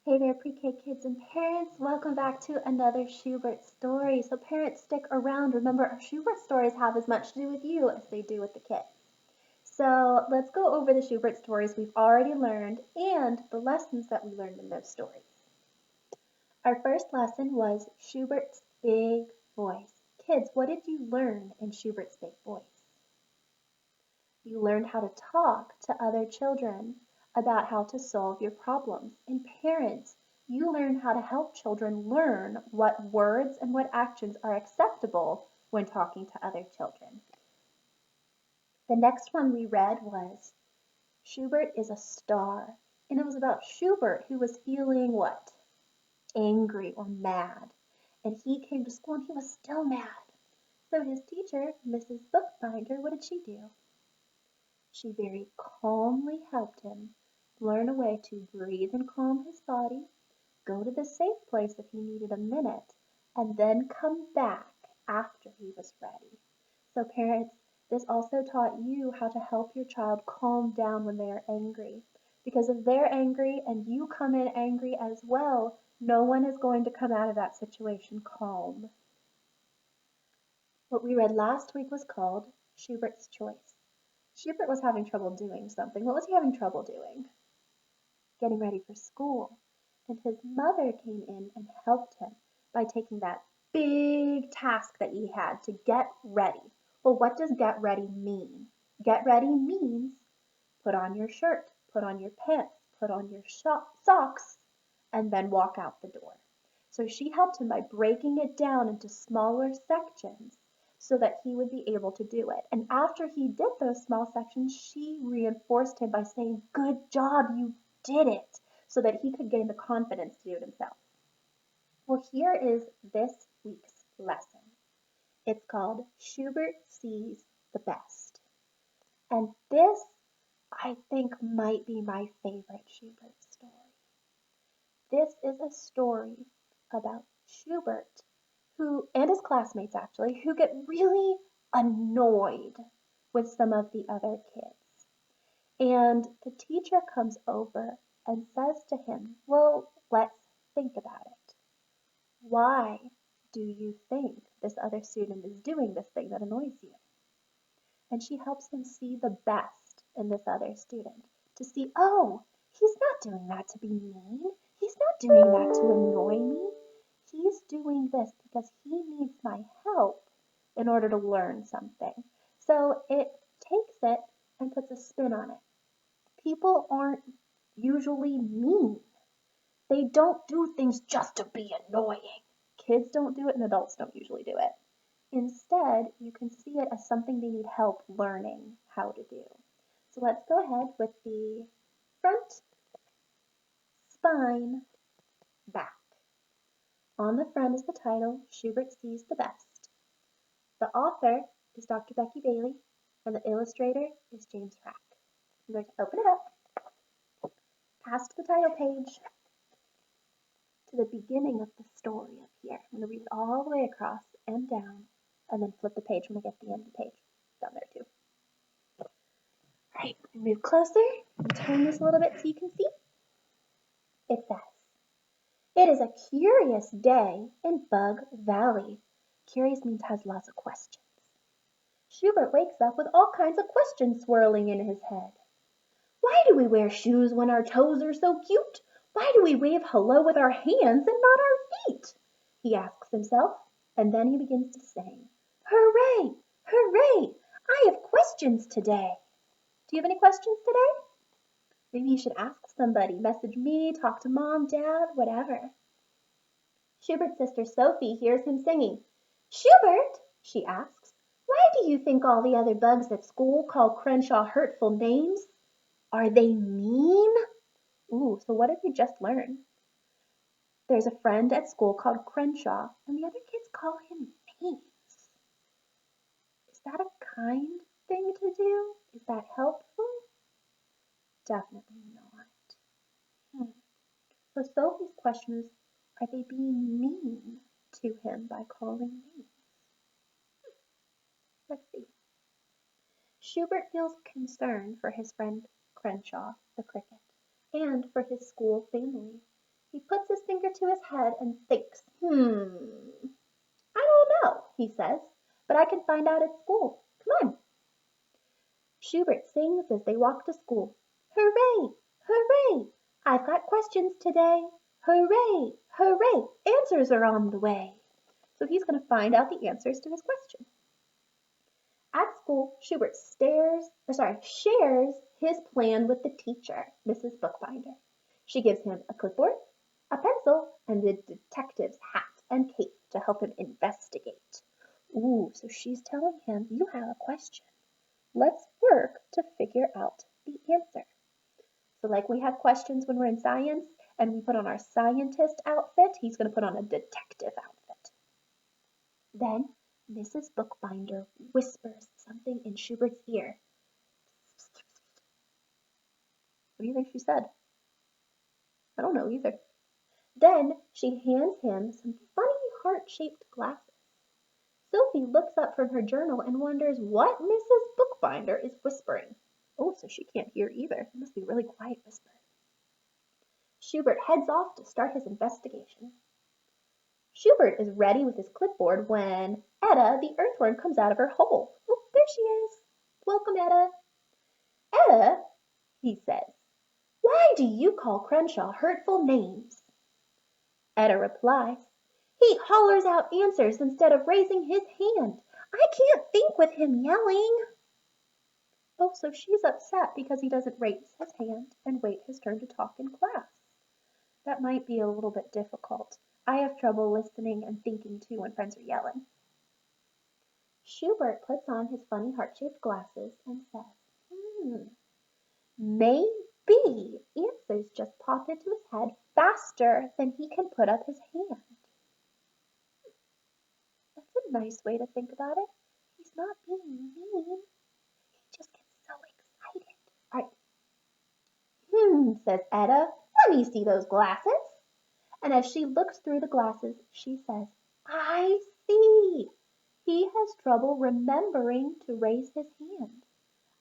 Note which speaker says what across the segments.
Speaker 1: Hey there, pre-K kids and parents. Welcome back to another Shubert story. So parents, stick around. Remember, our Shubert stories have as much to do with you as they do with the kids. So let's go over the Shubert stories we've already learned and the lessons that we learned in those stories. Our first lesson was Schubert's big voice. Kids, what did you learn in Schubert's big voice? You learned how to talk to other children about how to solve your problems. And parents, you learn how to help children learn what words and what actions are acceptable when talking to other children. The next one we read was Schubert is a star. And it was about Schubert who was feeling what? Angry or mad. And he came to school and he was still mad. So his teacher, Mrs. Bookbinder, what did she do? She very calmly helped him learn a way to breathe and calm his body, go to the safe place if he needed a minute, and then come back after he was ready. So parents, this also taught you how to help your child calm down when they are angry. Because if they're angry and you come in angry as well, no one is going to come out of that situation calm. What we read last week was called Schubert's Choice. Schubert was having trouble doing something. What was he having trouble doing? Getting ready for school. And his mother came in and helped him by taking that big task that he had to get ready. Well, what does get ready mean? Get ready means put on your shirt, put on your pants, put on your socks, and then walk out the door. So she helped him by breaking it down into smaller sections so that he would be able to do it. And after he did those small sections, she reinforced him by saying, "Good job, you did it," so that he could gain the confidence to do it himself. Well, here is this week's lesson. It's called Schubert Sees the Best. And this, I think, might be my favorite Schubert story. This is a story about Schubert, who, and his classmates actually, who get really annoyed with some of the other kids. And the teacher comes over and says to him, "Well, let's think about it. Why do you think this other student is doing this thing that annoys you?" And she helps him see the best in this other student, to see, oh, he's not doing that to be mean. He's not doing that to annoy me. He's doing this because he needs my help in order to learn something. So it takes it and puts a spin on it. People aren't usually mean. They don't do things just to be annoying. Kids don't do it and adults don't usually do it. Instead, you can see it as something they need help learning how to do. So let's go ahead with the front, spine, back. On the front is the title, Schubert Sees the Best. The author is Dr. Becky Bailey, and the illustrator is James Frack. I'm going to open it up, past the title page, to the beginning of the story up here. I'm going to read it all the way across and down, and then flip the page when I get to the end of the page. Down there too. Alright, move closer and turn this a little bit so you can see. It says, "It is a curious day in Bug Valley." Curious means has lots of questions. Schubert wakes up with all kinds of questions swirling in his head. Why do we wear shoes when our toes are so cute? Why do we wave hello with our hands and not our feet? He asks himself, and then he begins to sing. Hooray! Hooray! I have questions today. Do you have any questions today? Maybe you should ask somebody, message me, talk to mom, dad, whatever. Schubert's sister Sophie hears him singing. Schubert, she asks, why do you think all the other bugs at school call Crenshaw hurtful names? Are they mean? Ooh, so what did we just learn? There's a friend at school called Crenshaw, and the other kids call him names. Is that a kind thing to do? Is that helpful? Definitely not. So Sophie's question is, are they being mean to him by calling names? Let's see. Schubert feels concern for his friend Crenshaw, the cricket, and for his school family. He puts his finger to his head and thinks, I don't know, he says, but I can find out at school. Come on. Shubert sings as they walk to school. Hooray! Hooray! I've got questions today. Hooray! Hooray! Answers are on the way. So he's going to find out the answers to his question. At school, Shubert shares his plan with the teacher, Mrs. Bookbinder. She gives him a clipboard, a pencil, and a detective's hat and cape to help him investigate. Ooh, so she's telling him, you have a question. Let's work to figure out the answer. So like we have questions when we're in science and we put on our scientist outfit, he's going to put on a detective outfit. Then Mrs. Bookbinder whispers something in Schubert's ear. What do you think she said? I don't know either. Then she hands him some funny heart-shaped glasses. Sophie looks up from her journal and wonders what Mrs. Bookbinder is whispering. Oh, so she can't hear either. It must be a really quiet whisper. Shubert heads off to start his investigation. Shubert is ready with his clipboard when Etta, the earthworm, comes out of her hole. Oh, there she is. Welcome, Etta. Etta, he says, why do you call Crenshaw hurtful names? Etta replies, he hollers out answers instead of raising his hand. I can't think with him yelling. Oh, so she's upset because he doesn't raise his hand and wait his turn to talk in class. That might be a little bit difficult. I have trouble listening and thinking too when friends are yelling. Shubert puts on his funny heart-shaped glasses and says, maybe answers just pop into his head faster than he can put up his hand. That's a nice way to think about it. He's not being mean. He just gets so excited. All right. Says Etta. Let me see those glasses. And as she looks through the glasses, she says, I see. He has trouble remembering to raise his hand.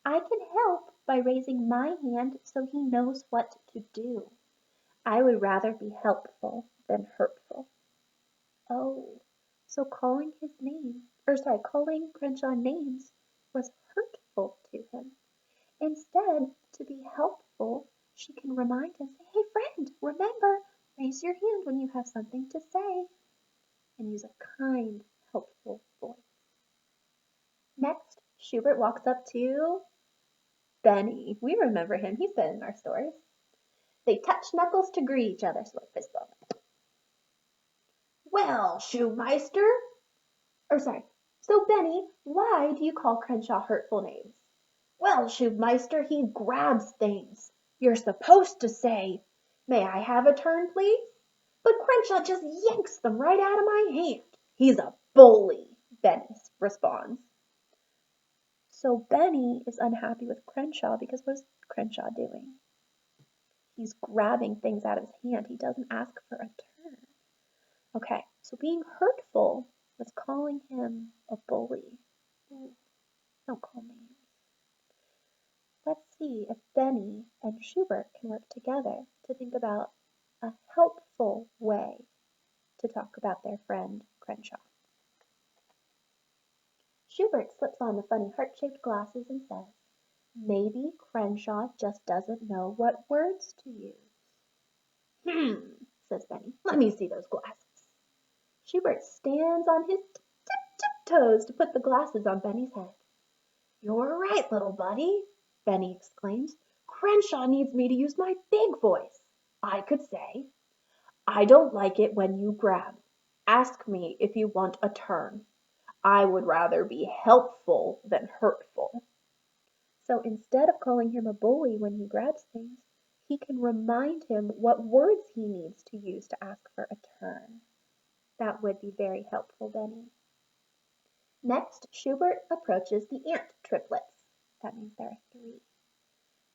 Speaker 1: I can help by raising my hand so he knows what to do. I would rather be helpful than hurtful. Oh, so calling Crenshaw names was hurtful to him. Instead, to be helpful, she can remind him, say, hey friend, remember, raise your hand when you have something to say. And use a kind, helpful voice. Next, Shubert walks up to Benny. We remember him. He's been in our stories. They touch knuckles to greet each other. So fist bump. Well, Schumeister. So Benny, why do you call Crenshaw hurtful names? Well, Schumeister, he grabs things. You're supposed to say, may I have a turn, please? But Crenshaw just yanks them right out of my hand. He's a bully, Benny responds. So Benny is unhappy with Crenshaw because what is Crenshaw doing? He's grabbing things out of his hand. He doesn't ask for a turn. Okay, so being hurtful was calling him a bully. Don't call names. Let's see if Benny and Shubert can work together to think about a helpful way to talk about their friend Crenshaw. Shubert slips on the funny heart-shaped glasses and says, maybe Crenshaw just doesn't know what words to use. Says Benny. Let me see those glasses. Shubert stands on his tiptoes to put the glasses on Benny's head. You're right, little buddy, Benny exclaims. Crenshaw needs me to use my big voice. I could say, I don't like it when you grab. Ask me if you want a turn. I would rather be helpful than hurtful. So instead of calling him a bully when he grabs things, he can remind him what words he needs to use to ask for a turn. That would be very helpful, Benny. Next, Shubert approaches the ant triplets. That means there are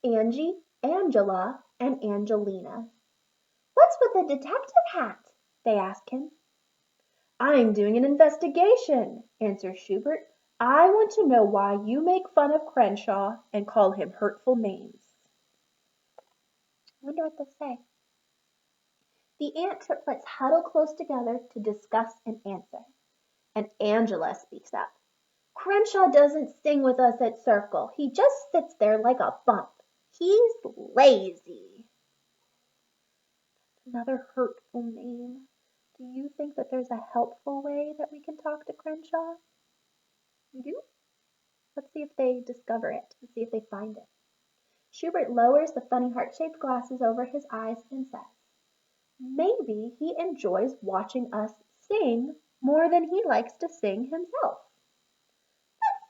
Speaker 1: 3. Angie, Angela, and Angelina. What's with the detective hat? They ask him. I'm doing an investigation, answers Shubert. I want to know why you make fun of Crenshaw and call him hurtful names. I wonder what they'll say. The ant triplets huddle close together to discuss an answer, and Angela speaks up. Crenshaw doesn't sing with us at circle. He just sits there like a bump. He's lazy. Another hurtful name. Do you think that there's a helpful way that we can talk to Crenshaw? You do? Let's see if they discover it. Let's see if they find it. Shubert lowers the funny heart-shaped glasses over his eyes and says, maybe he enjoys watching us sing more than he likes to sing himself.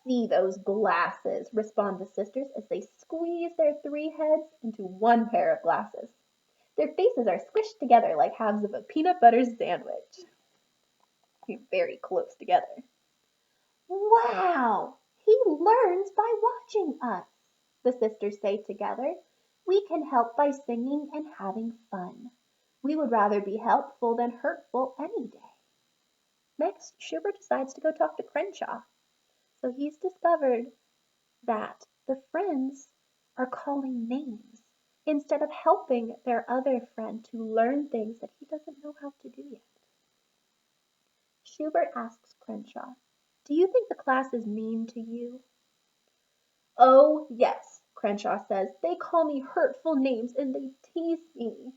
Speaker 1: See those glasses, respond the sisters as they squeeze their 3 heads into one pair of glasses. Their faces are squished together like halves of a peanut butter sandwich. Very close together. Wow, he learns by watching us, the sisters say together. We can help by singing and having fun. We would rather be helpful than hurtful any day. Next, Shubert decides to go talk to Crenshaw. So he's discovered that the friends are calling names instead of helping their other friend to learn things that he doesn't know how to do yet. Shubert asks Crenshaw, do you think the class is mean to you? Oh, yes, Crenshaw says. They call me hurtful names and they tease me.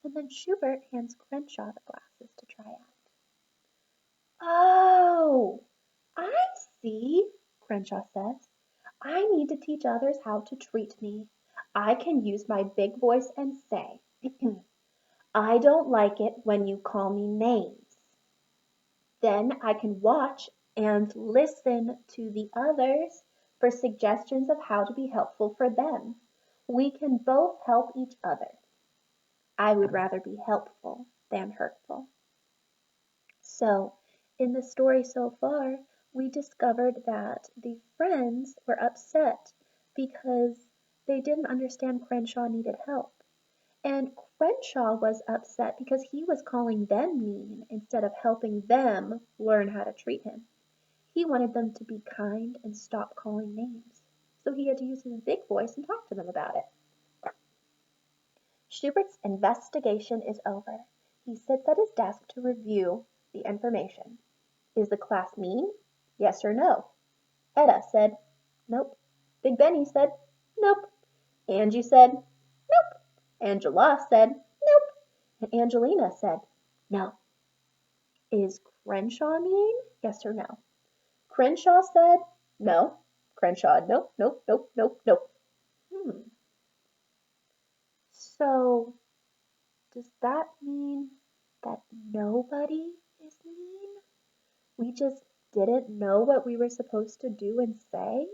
Speaker 1: And then Shubert hands Crenshaw the glasses to try out. Oh, I see, Crenshaw says. I need to teach others how to treat me. I can use my big voice and say, I don't like it when you call me names. Then I can watch and listen to the others for suggestions of how to be helpful for them. We can both help each other. I would rather be helpful than hurtful. So, in the story so far, we discovered that the friends were upset because they didn't understand Crenshaw needed help. And Crenshaw was upset because he was calling them mean instead of helping them learn how to treat him. He wanted them to be kind and stop calling names. So he had to use his big voice and talk to them about it. Schubert's investigation is over. He sits at his desk to review the information. Is the class mean? Yes or no? Etta said, nope. Big Benny said, nope. Angie said, nope. Angela said, nope. And Angelina said, no. Is Crenshaw mean? Yes or no? Crenshaw said, no. Crenshaw, nope, nope, nope, nope, nope. So, does that mean that nobody is mean? We just didn't know what we were supposed to do and say?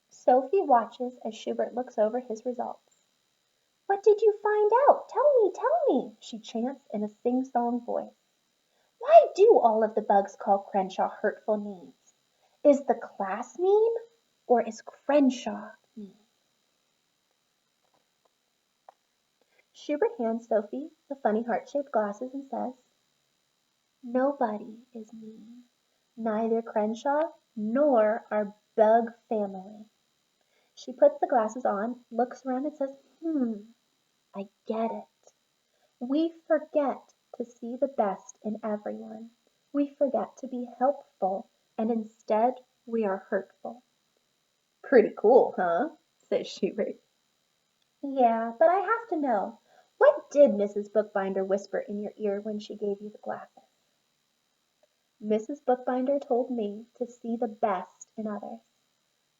Speaker 1: Sophie watches as Shubert looks over his results. What did you find out? Tell me, she chants in a sing-song voice. Why do all of the bugs call Crenshaw hurtful names? Is the class mean, or is Crenshaw mean? Shubert hands Sophie the funny heart-shaped glasses and says, nobody is mean, neither Crenshaw nor our bug family. She puts the glasses on, looks around and says, I get it. We forget to see the best in everyone. We forget to be helpful, and instead we are hurtful. Pretty cool, huh? Says Shubert. Yeah, but I have to know, what did Mrs. Bookbinder whisper in your ear when she gave you the glasses? Mrs. Bookbinder told me to see the best in others.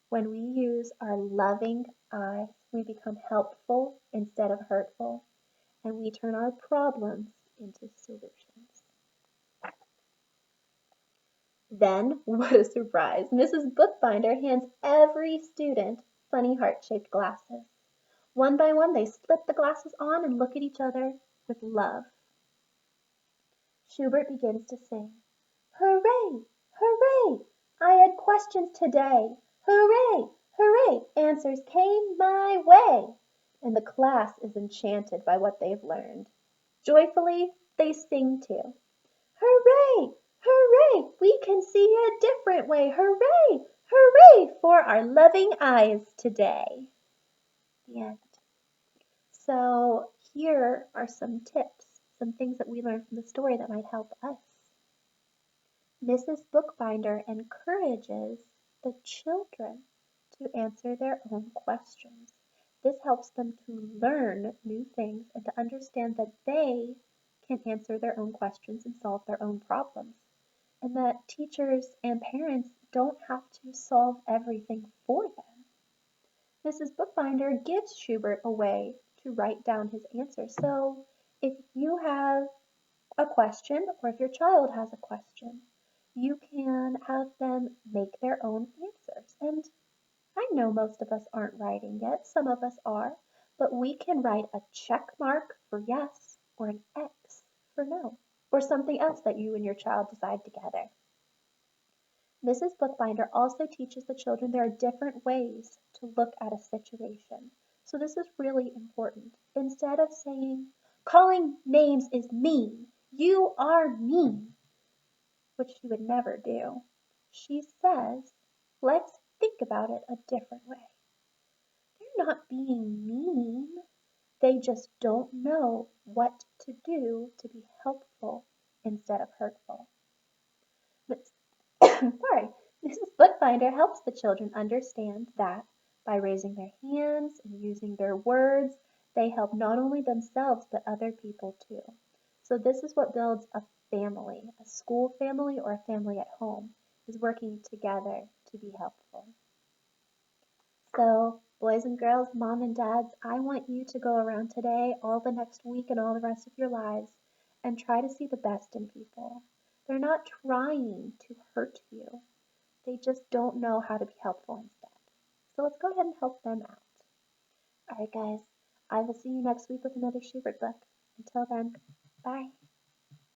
Speaker 1: When we use our loving eyes, we become helpful instead of hurtful, and we turn our problems into solutions. Then, what a surprise, Mrs. Bookbinder hands every student funny heart-shaped glasses. One by one, they slip the glasses on and look at each other with love. Shubert begins to sing. Hooray! Hooray! I had questions today. Hooray! Hooray! Answers came my way. And the class is enchanted by what they've learned. Joyfully, they sing too. Hooray! Hooray! We can see a different way. Hooray! Hooray for our loving eyes today. The end. So here are some tips, some things that we learned from the story that might help us. Mrs. Bookbinder encourages the children to answer their own questions. This helps them to learn new things and to understand that they can answer their own questions and solve their own problems, and that teachers and parents don't have to solve everything for them. Mrs. Bookbinder gives Shubert a way to write down his answer. So if you have a question, or if your child has a question, you can have them make their own answers. And I know most of us aren't writing yet, some of us are, but we can write a check mark for yes or an X for no, or something else that you and your child decide together. Mrs. Bookbinder also teaches the children there are different ways to look at a situation. So this is really important. Instead of saying, calling names is mean, you are mean, which she would never do, she says, let's think about it a different way. They're not being mean. They just don't know what to do to be helpful instead of hurtful. Sorry, Mrs. Bookbinder helps the children understand that by raising their hands and using their words, they help not only themselves but other people too. So this is what builds a family, a school family or a family at home, is working together to be helpful. So, boys and girls, mom and dads, I want you to go around today, all the next week, and all the rest of your lives, and try to see the best in people. They're not trying to hurt you. They just don't know how to be helpful instead. So let's go ahead and help them out. All right, guys, I will see you next week with another Shubert book. Until then, bye.